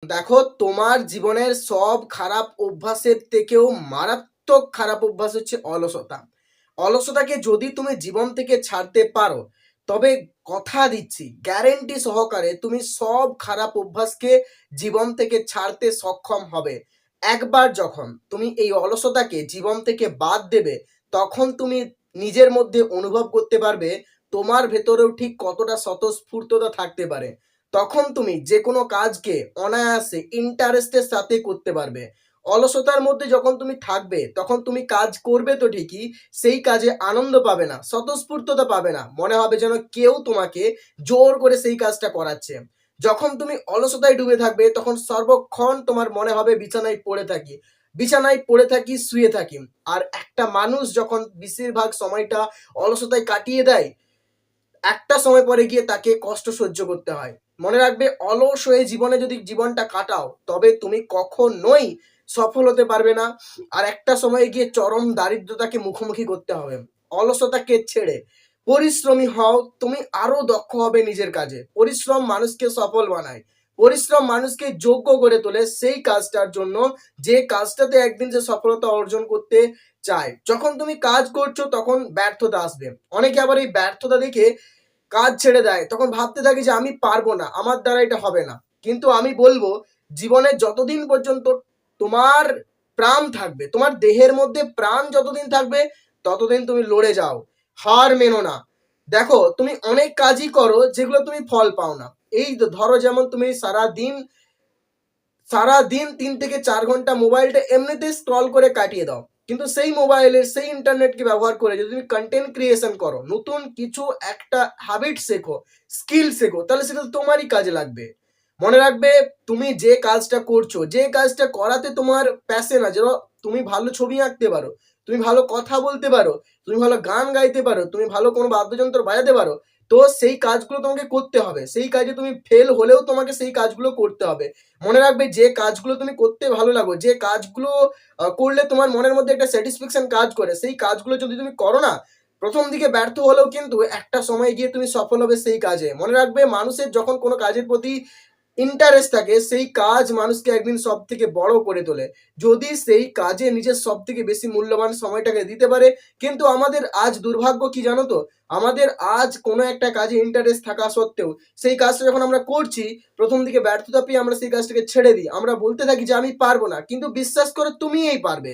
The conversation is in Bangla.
দেখো, তোমার জীবনের সব খারাপ অভ্যাসের থেকেও মারাত্মক খারাপ অভ্যাস হচ্ছে অলসতা। অলসতাকে যদি তুমি জীবন থেকে ছাড়তে পারো, তবে কথা দিচ্ছি গ্যারেন্টি সহকারে তুমি সব খারাপ অভ্যাসকে জীবন থেকে ছাড়তে সক্ষম হবে। একবার যখন তুমি এই অলসতাকে জীবন থেকে বাদ দেবে, তখন তুমি নিজের মধ্যে অনুভব করতে পারবে তোমার ভেতরেও ঠিক কতটা স্বতঃস্ফূর্ততা থাকতে পারে। তখন তুমি যে কোনো কাজকে অনায়াসে ইন্টারেস্টের সাথে করতে পারবে। অলসতার মধ্যে যখন তুমি থাকবে, তখন তুমি কাজ করবে তো ঠিকই, সেই কাজে আনন্দ পাবে না, স্বতঃস্ফূর্ততা পাবে না, মনে হবে যেন কেউ তোমাকে জোর করে সেই কাজটা করাচ্ছে। যখন তুমি অলসতায় ডুবে থাকবে, তখন সর্বক্ষণ তোমার মনে হবে বিছানায় পড়ে থাকি, বিছানায় পড়ে থাকি, শুয়ে থাকি। আর একটা মানুষ যখন বেশিরভাগ সময়টা অলসতায় কাটিয়ে দেয়, একটা সময় পরে গিয়ে তাকে কষ্ট সহ্য করতে হয়। মনে রাখবে, অলস হয়ে জীবনে যদি জীবনটা কাটাও, তবে তুমি কখনোই সফল হতে পারবে না। আর একটা সময়ে গিয়ে চরম দারিদ্রতাকে মুখোমুখি করতে হবে। অলসতাকে ছেড়ে পরিশ্রমী হও, তুমি আরো দক্ষ হবে নিজের কাজে। পরিশ্রম মানুষকে সফল বানায়, পরিশ্রম মানুষকে যোগ্য করে তোলে সেই কাজটার জন্য, যে কাজটাতে একদিন সে সফলতা অর্জন করতে চায়। যখন তুমি কাজ করছো, তখন ব্যর্থতা আসবে। অনেকে আবার এই ব্যর্থতা দেখে কাজ ছেড়ে দেয়, তখন ভাবতে থাকি যে আমি পারবো না, আমার দ্বারা এটা হবে না। কিন্তু আমি বলবো, জীবনে যতদিন পর্যন্ত তোমার প্রাণ থাকবে, তোমার দেহের মধ্যে প্রাণ যতদিন থাকবে, ততদিন তুমি লড়ে যাও, হার মেনো না। দেখো, তুমি অনেক কাজই করো যেগুলো তুমি ফল পাও না। এই ধরো, যেমন তুমি সারাদিন সারাদিন 3 থেকে 4 ঘন্টা মোবাইলটা এমনিতেই স্ক্রল করে কাটিয়ে দাও, কিন্তু সেই মোবাইলের সেই ইন্টারনেটকে ব্যবহার করে যদি তুমি কন্টেন্ট ক্রিয়েশন করো, নতুন কিছু একটা হ্যাবিট শেখো, স্কিল শেখো, তাহলে সেটা তো তোমারই কাজে লাগবে। মনে রাখবে, তুমি যে কাজটা করছো, যে কাজটা করাতে তোমার প্যাশন আছে, ধরো তুমি ভালো ছবি আঁকতে পারো, তুমি ভালো কথা বলতে পারো, তুমি ভালো গান গাইতে পারো, তুমি ভালো কোনো বাদ্যযন্ত্র বাজাতে পারো, তো সেই কাজগুলো তোমাকে করতে হবে। সেই কাজে তুমি ফেল হলেও তোমাকে সেই কাজগুলো করতে হবে। মনে রাখবে, যে কাজগুলো তুমি করতে ভালো লাগো, যে কাজগুলো করলে তোমার মনের মধ্যে একটা স্যাটিসফ্যাকশন কাজ করে, সেই কাজগুলো যদি তুমি করো না, প্রথম দিকে ব্যর্থ হলেও কিন্তু একটা সময় গিয়ে তুমি সফল হবে সেই কাজে। মনে রাখবে, মানুষের যখন কোনো কাজের প্রতি ইন্টারেস্ট থাকে, সেই কাজ মানুষকে একদিন সব থেকে বড় করে তোলে, যদি সেই কাজে নিজের সব থেকে বেশি মূল্যবান সময়টাকে দিতে পারে। কিন্তু আমাদের আজ দুর্ভাগ্য কি জানো তো, আমাদের আজ কোনো একটা কাজে ইন্টারেস্ট থাকা সত্ত্বেও সেই কাজটা যখন আমরা করছি, প্রথম দিকে ব্যর্থতা পেয়ে আমরা সেই কাজটাকে ছেড়ে দিই। আমরা বলতে থাকি যে আমি পারবো না, কিন্তু বিশ্বাস করো, তুমিই পারবে।